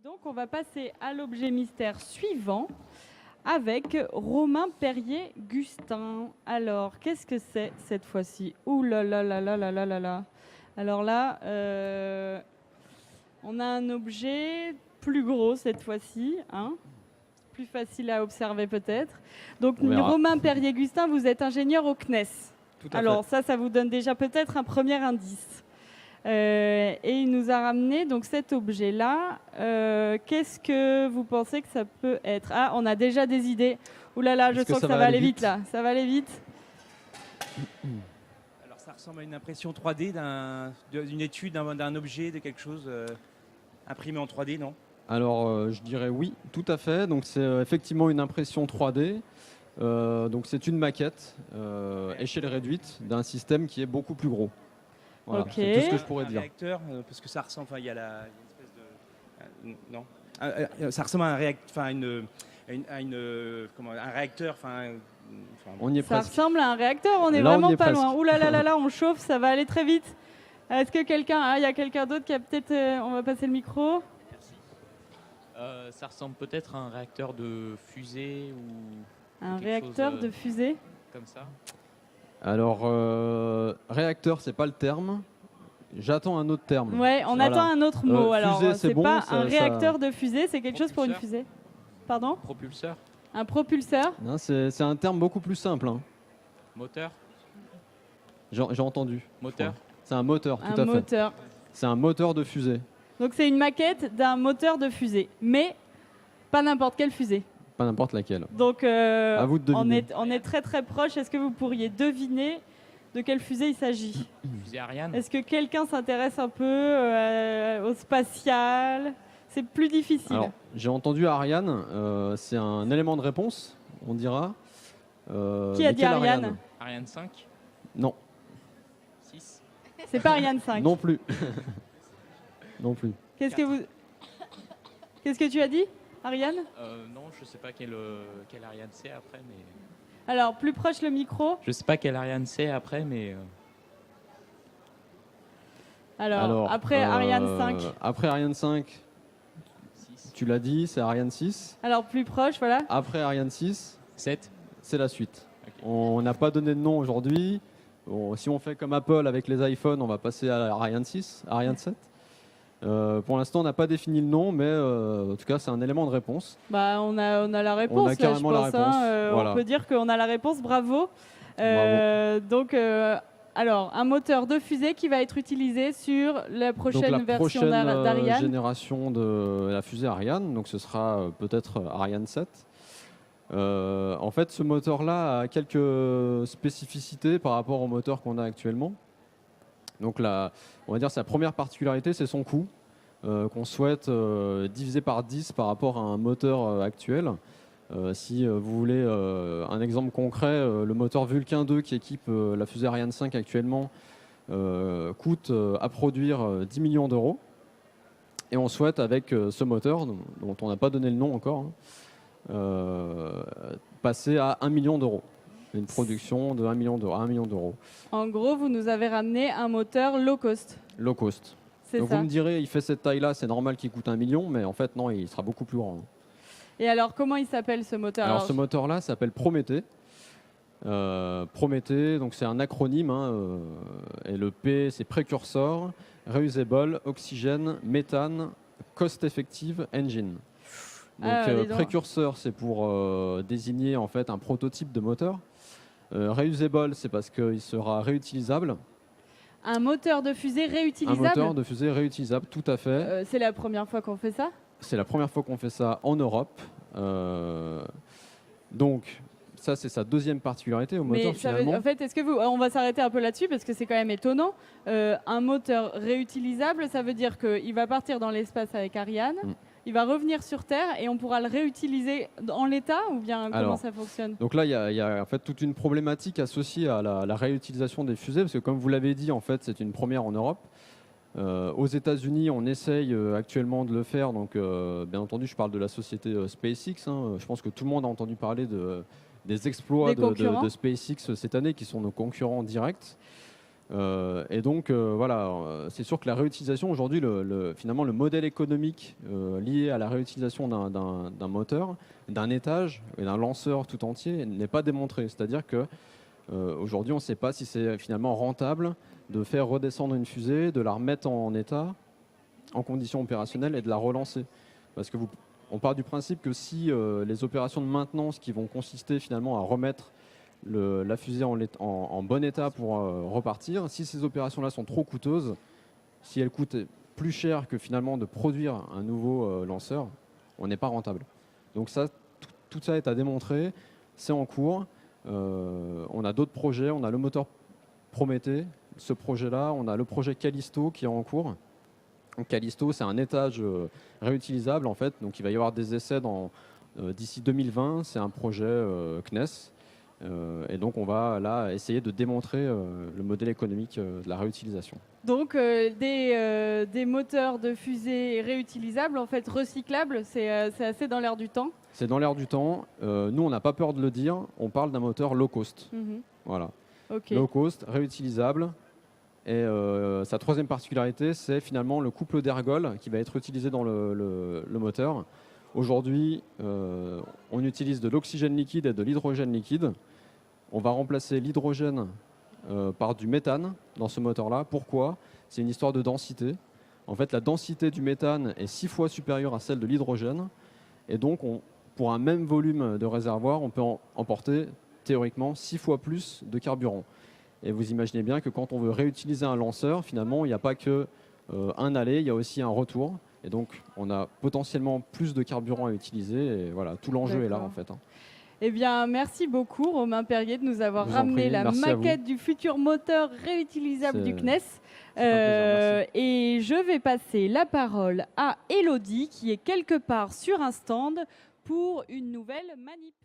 donc, on va passer à l'objet mystère suivant avec Romain Perrier-Gustin. Alors, qu'est-ce que c'est cette fois-ci? Ouh là là là là là là là là. Alors là, on a un objet plus gros cette fois-ci, hein, plus facile à observer peut-être. Donc, Romain Perrier-Gustin, vous êtes ingénieur au CNES. Tout à Alors fait. ça vous donne déjà peut-être un premier indice. Et il nous a ramené donc cet objet-là. Qu'est-ce que vous pensez que ça peut être? Ah, on a déjà des idées. Ouh là là, je sens que ça va aller vite là. Ça va aller vite. Alors ça ressemble à une impression 3D d'une étude d'un objet, de quelque chose imprimé en 3D, non? Alors je dirais oui, tout à fait. Donc c'est effectivement une impression 3D. Donc c'est une maquette échelle réduite d'un système qui est beaucoup plus gros. Voilà, Ok. c'est tout ce que je pourrais dire. Réacteur, parce que ça ressemble, enfin il y a une espèce de, non, ça ressemble à un réacteur, un réacteur, On y est Ça presque. ressemble à un réacteur, on est Là, vraiment on y est pas presque. loin. Ouh là là là là, on chauffe, ça va aller très vite. Est-ce que quelqu'un, il y a quelqu'un d'autre qui a peut-être, on va passer le micro. Ça ressemble peut-être à un réacteur de fusée ou Un quelque réacteur chose, de fusée. comme ça. Alors réacteur, c'est pas le terme. J'attends un autre terme. Ouais, on Voilà. attend un autre mot. Alors, fusée, c'est bon, pas ça- un ça- réacteur de fusée, c'est quelque chose pour une Propulseur. fusée. Pardon? Propulseur, Un propulseur. Non, c'est un terme beaucoup plus simple, hein. moteur, J'ai entendu. moteur. C'est un moteur, tout Un à fait. moteur. C'est un moteur de fusée. Donc c'est une maquette d'un moteur de fusée, mais pas n'importe quelle fusée. Pas n'importe laquelle. Donc À vous de deviner. on est très très proche. Est-ce que vous pourriez deviner de quelle fusée il s'agit? Fusée Ariane. Est-ce que quelqu'un s'intéresse un peu au spatial? C'est plus difficile. Alors, j'ai entendu Ariane, c'est un élément de réponse, on dira. Qui a mais dit quelle Ariane? Ariane 5, Non, 6. C'est pas Ariane 5. non plus. Non plus. Qu'est-ce que tu as dit, Ariane? Non, je sais pas quelle Ariane c'est après, mais. Alors, plus proche le micro. Je sais pas quelle Ariane c'est après, mais. Alors, après Ariane 5. Après Ariane 5, 6. tu l'as dit, c'est Ariane 6. Alors, plus proche, voilà. Après Ariane 6, 7. c'est la suite. Ok. On n'a pas donné de nom aujourd'hui. Bon, si on fait comme Apple avec les iPhones, on va passer à Ariane 6, Ariane 7. Pour l'instant, on n'a pas défini le nom, mais en tout cas, c'est un élément de réponse. Bah, on a la réponse, On a là, carrément je la pense. réponse, voilà. On peut dire qu'on a la réponse, bravo. Donc, alors, un moteur de fusée qui va être utilisé sur la Donc prochaine la version prochaine d'Ariane. génération de la fusée Ariane, donc ce sera peut-être Ariane 7. En fait, ce moteur-là a quelques spécificités par rapport au moteur qu'on a actuellement. Donc on va dire sa première particularité, c'est son coût, qu'on souhaite diviser par 10 par rapport à un moteur actuel. Si vous voulez un exemple concret, le moteur Vulcain 2 qui équipe la fusée Ariane 5 actuellement coûte à produire 10 millions d'euros. Et on souhaite avec ce moteur, dont on n'a pas donné le nom encore, passer à 1 million d'euros. Une production de 1 million d'euros. En gros, vous nous avez ramené un moteur low cost. Low cost. C'est Donc ça. vous me direz, il fait cette taille-là, c'est normal qu'il coûte 1 million, mais en fait non, il sera beaucoup plus grand. Et alors, comment il s'appelle ce moteur? Alors ce moteur-là s'appelle Prométhée. Prométhée, donc c'est un acronyme, hein, et le P c'est précurseur, reusable, oxygène, méthane, cost effective engine. Donc Ah, dis donc. précurseur c'est pour désigner en fait un prototype de moteur. Reusable c'est parce qu'il sera réutilisable. Un moteur de fusée Un réutilisable. moteur de fusée réutilisable, tout à fait. C'est la première fois qu'on fait ça? C'est la première fois qu'on fait ça en Europe. Donc, ça, c'est sa deuxième particularité au moteur, Mais ça veut, finalement. en fait, est-ce que on va s'arrêter un peu là-dessus parce que c'est quand même étonnant. Un moteur réutilisable, ça veut dire qu'il va partir dans l'espace avec Ariane, il va revenir sur Terre et on pourra le réutiliser en l'état ou bien comment Alors, ça fonctionne? Donc là, il y a en fait toute une problématique associée à la réutilisation des fusées, parce que comme vous l'avez dit, en fait, c'est une première en Europe. Aux États-Unis, on essaye actuellement de le faire. Donc, bien entendu, je parle de la société SpaceX. Hein. Je pense que tout le monde a entendu parler des exploits Des concurrents. de SpaceX cette année, qui sont nos concurrents directs. Et donc, voilà, c'est sûr que la réutilisation, aujourd'hui, finalement, le modèle économique lié à la réutilisation d'un moteur, d'un étage et d'un lanceur tout entier n'est pas démontré. C'est-à-dire que aujourd'hui, on ne sait pas si c'est finalement rentable de faire redescendre une fusée, de la remettre en état, en conditions opérationnelles et de la relancer. Parce que on part du principe que si les opérations de maintenance qui vont consister finalement à remettre la fusée en bon état pour repartir, si ces opérations-là sont trop coûteuses, si elles coûtent plus cher que finalement de produire un nouveau lanceur, on n'est pas rentable. Donc ça, tout ça est à démontrer, c'est en cours. On a d'autres projets, on a le moteur Prométhée, ce projet-là, on a le projet Callisto qui est en cours. Donc, Callisto, c'est un étage réutilisable en fait, donc il va y avoir des essais d'ici 2020, c'est un projet CNES. Et donc on va là essayer de démontrer le modèle économique de la réutilisation. Donc des moteurs de fusée réutilisables, en fait recyclables, c'est assez dans l'air du temps. C'est dans l'air du temps. Nous, on n'a pas peur de le dire. On parle d'un moteur low cost. Voilà. Okay. Low cost, réutilisable. Et sa troisième particularité, c'est finalement le couple d'ergol qui va être utilisé dans le moteur. Aujourd'hui, on utilise de l'oxygène liquide et de l'hydrogène liquide. On va remplacer l'hydrogène par du méthane dans ce moteur-là. Pourquoi ? C'est une histoire de densité. En fait, la densité du méthane est 6 fois supérieure à celle de l'hydrogène. Et donc, pour un même volume de réservoir, on peut emporter théoriquement 6 fois plus de carburant. Et vous imaginez bien que quand on veut réutiliser un lanceur, finalement, il n'y a pas que un aller, il y a aussi un retour. Et donc, on a potentiellement plus de carburant à utiliser. Et voilà, tout l'enjeu est là, en fait. Eh bien, merci beaucoup, Romain Perrier, de nous avoir ramené la maquette du futur moteur réutilisable du CNES. Et je vais passer la parole à Elodie, qui est quelque part sur un stand pour une nouvelle manip.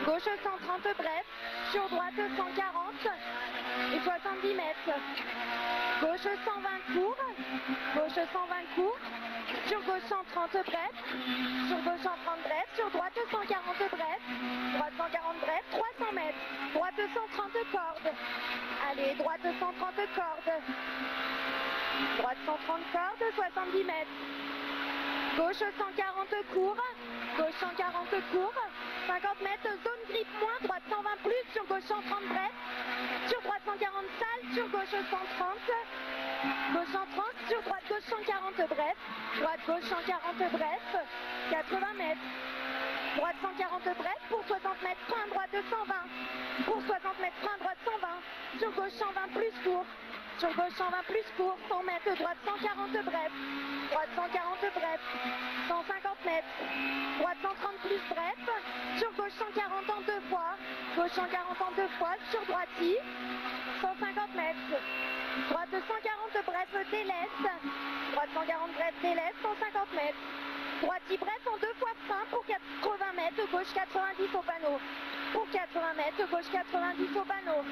Gauche 130 bref, sur droite 140 et 70 mètres. Gauche 120 court, gauche 120 court, sur gauche 130 bref, sur gauche 130 bref, sur droite 140 bref, droite 140 bref, 300 mètres, droite 130 cordes. Allez, droite 130 cordes, droite 130 cordes, 70 mètres. Gauche 140 court, gauche 140 court, 50 mètres, zone grippe moins, droite 120 plus, sur gauche 130 bref, sur droite 140 salle, sur gauche 130, gauche 130, sur droite gauche 140 bref, droite gauche 140 bref, 80 mètres, droite 140 bref, pour 60 mètres, frein droite 120, pour 60 mètres, frein droite 120, sur gauche 120 plus court, Sur gauche 120 plus court, 100 mètres, droite 140 bref. Droite 140 bref. 150 mètres. Droite 130 plus bref. Sur gauche 140 en deux fois. Gauche 140 en deux fois. Sur droite-ci. 150 mètres. Droite 140 bref, délaisse. Droite 140 bref, délaisse. 150 mètres. Droite-ci bref en deux fois frein pour 80 mètres. Gauche 90 au panneau. Pour 80 mètres. Gauche 90 au panneau.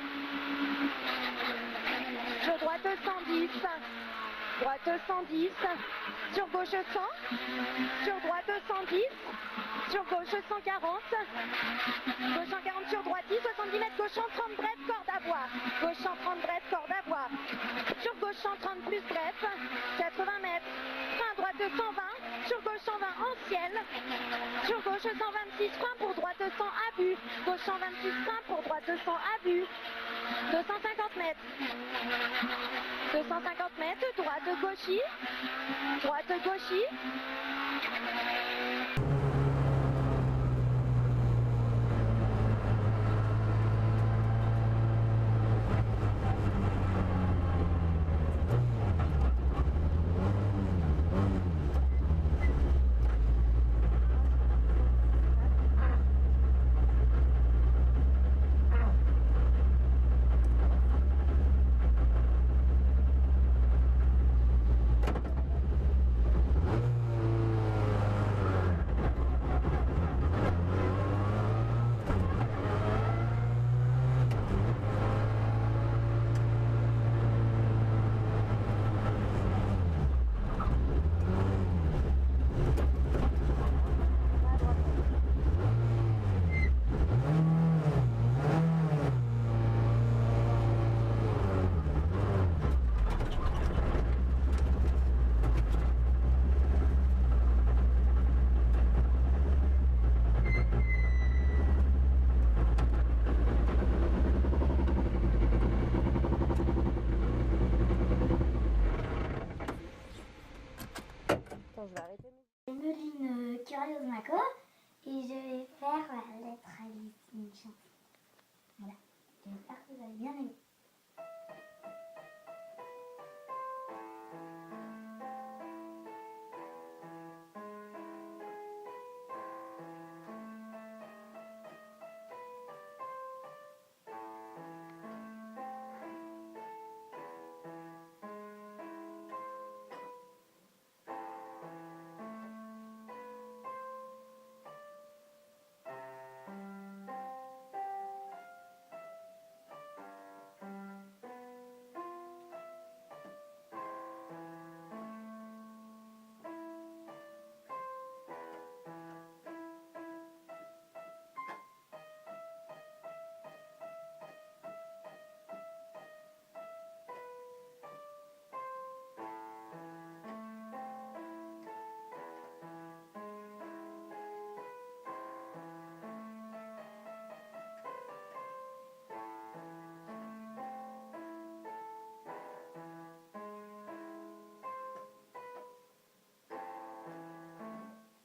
Sur droite 110. Droite 110. Sur gauche 100. Sur droite 110. Sur gauche 140. Gauche 140 sur droite 70 mètres. Gauche 130 bref, corde à bois. Gauche 130 bref, corde à bois. Sur gauche 130 plus bref. 80 mètres. Frein droite 120. Sur gauche 120 en ciel. Sur gauche 126 frein pour droite 100 abus. Gauche 126 frein pour droite 100 abus. 250 mètres. 250 mètres, droite gauchis. Droite gauchis. Emeline Curieuse-Maco et je vais faire la lettre Alice, une chanson. Voilà, j'espère que vous allez bien aimer.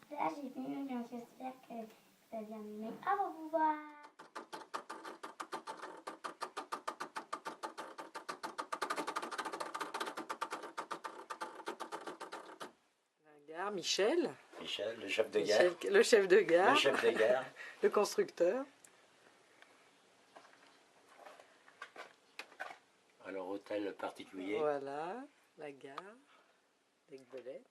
Là, j'ai fini, donc j'espère que vous avez bien aimé. Au revoir. La gare, Michel. Michel, le chef de gare. Le chef de gare. Le chef de gare. Le constructeur. Alors, hôtel particulier. Voilà, la gare, d'Aiguebelette.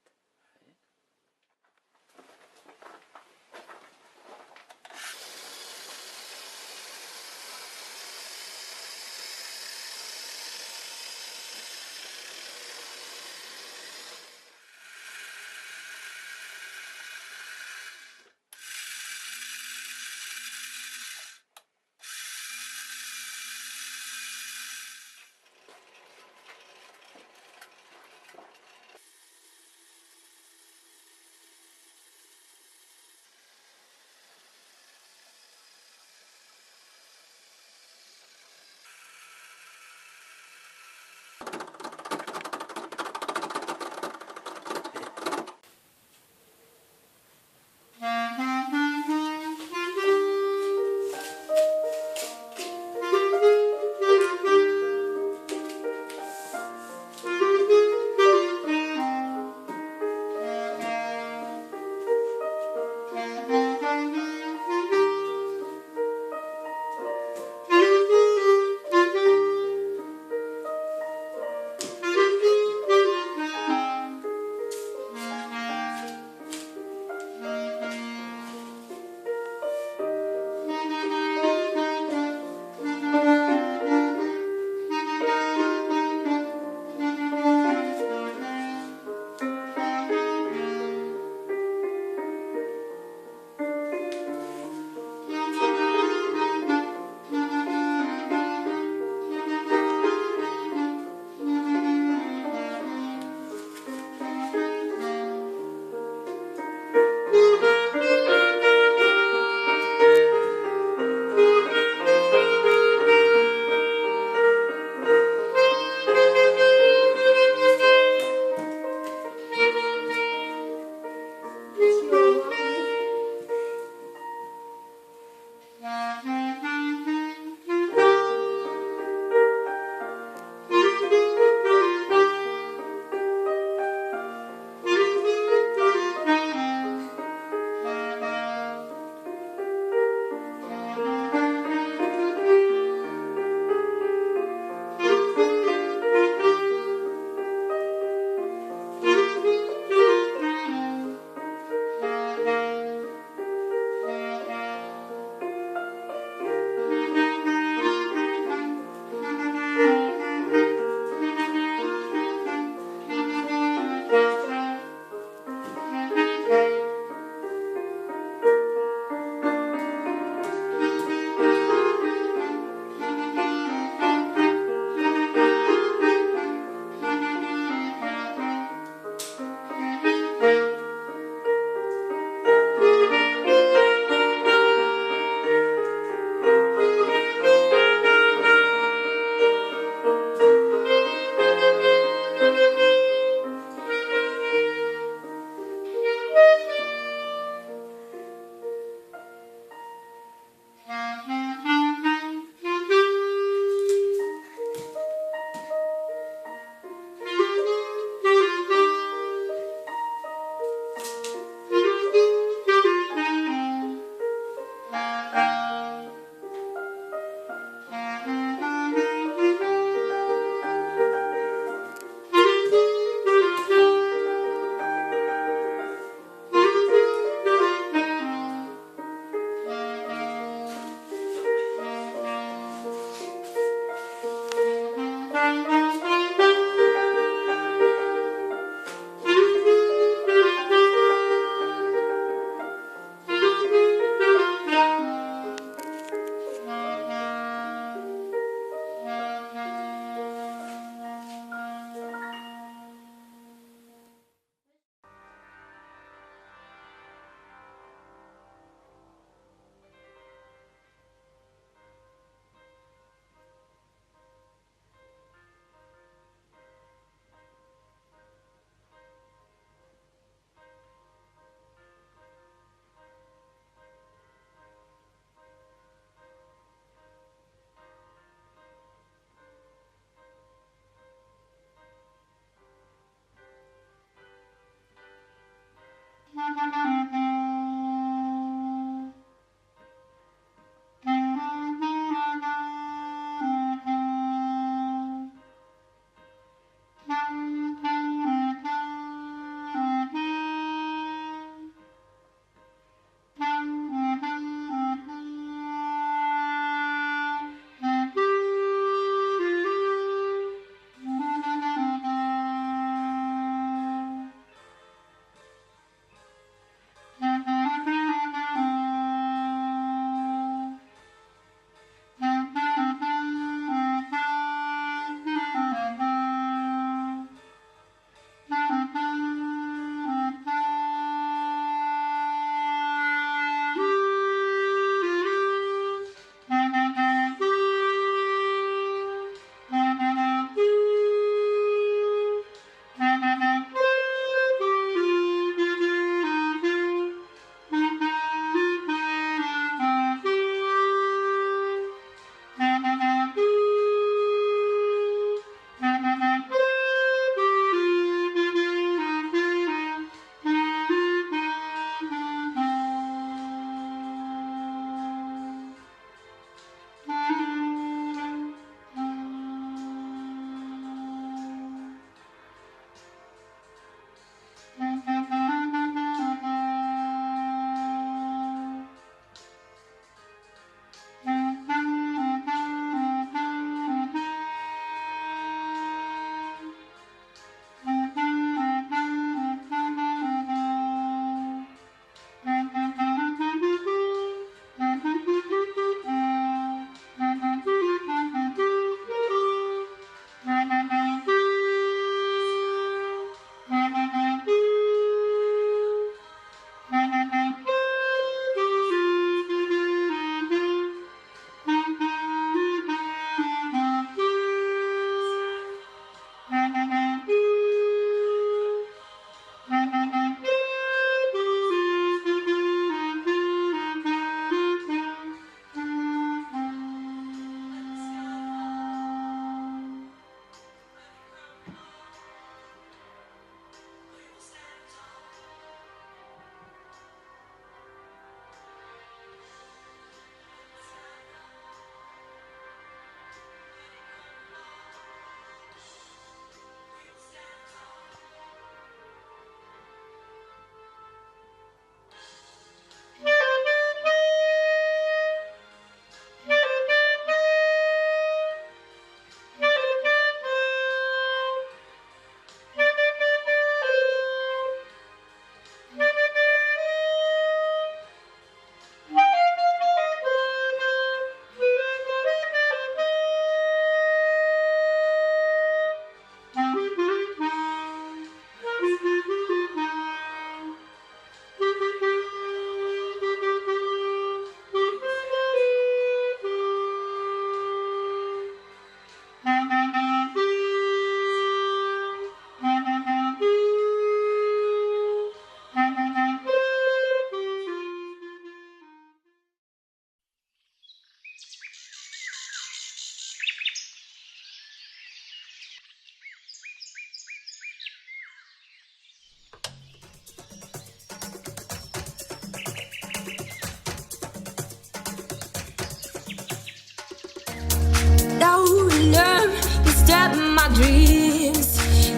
dreams.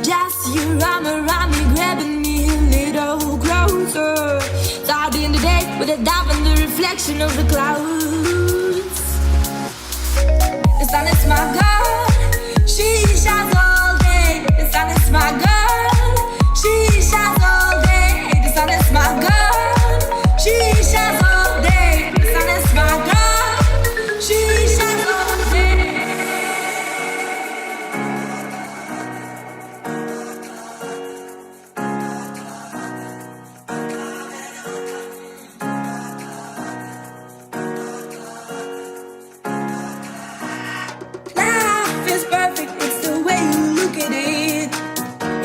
Just you arm around me, grabbing me a little closer. Starting the day with a dive in the reflection of the clouds. The sun is my girl, she shines all day. The sun is my girl, she shines all day. The sun is my girl, she shines all day. The sun is my girl, she shines all day. Life is perfect, it's the way you look at it.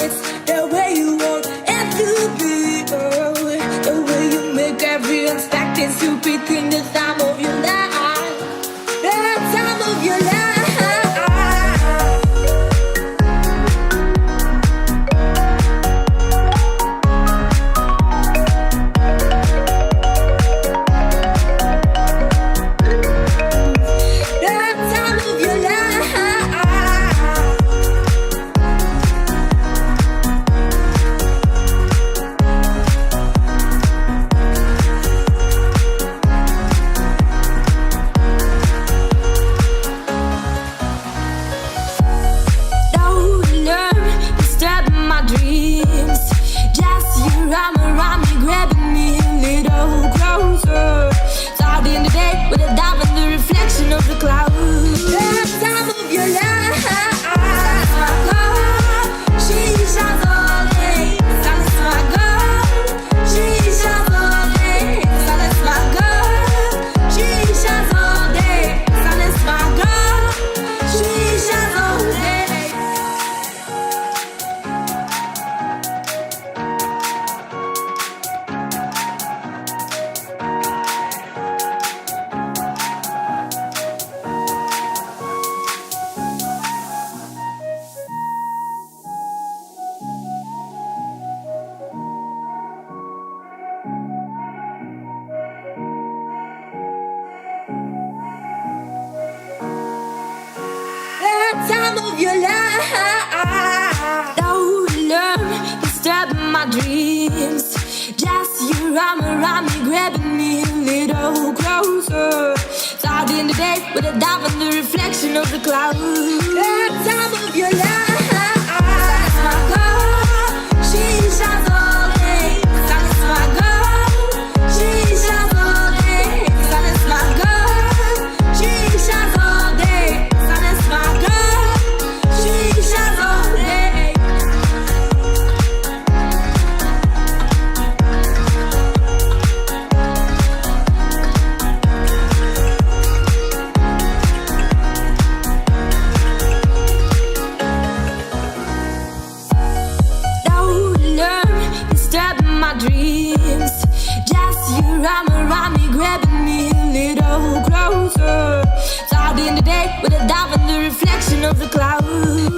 It's the way you want it to be. Oh, the way you make every unexpected stupid thing the time of your life. The time of your life. The time of your life. Don't learn, disturbing my dreams. Just you arm around me, grabbing me a little closer. Starting the day with a dive in the reflection of the clouds. The time of your life. My girl, she shines all day. The sun is my girl, she shines all day. The sun is my girl, she shines all day. The sun is my girl, she shines all day. The time of your life. Don't learn, disturbing my dreams. Just you arm around me, grabbing me a little closer. Starting the day with a dive in the reflection of the clouds. The time of your life. My girl, she shines all day. The sun is my girl, she shines all day. The sun is my girl, she shines all day. The sun is my girl, she shines all day. Don't learn, disturbing my dreams. Just you arm around me, grabbing me a little closer. Starting the day with a dive in the reflection of the clouds.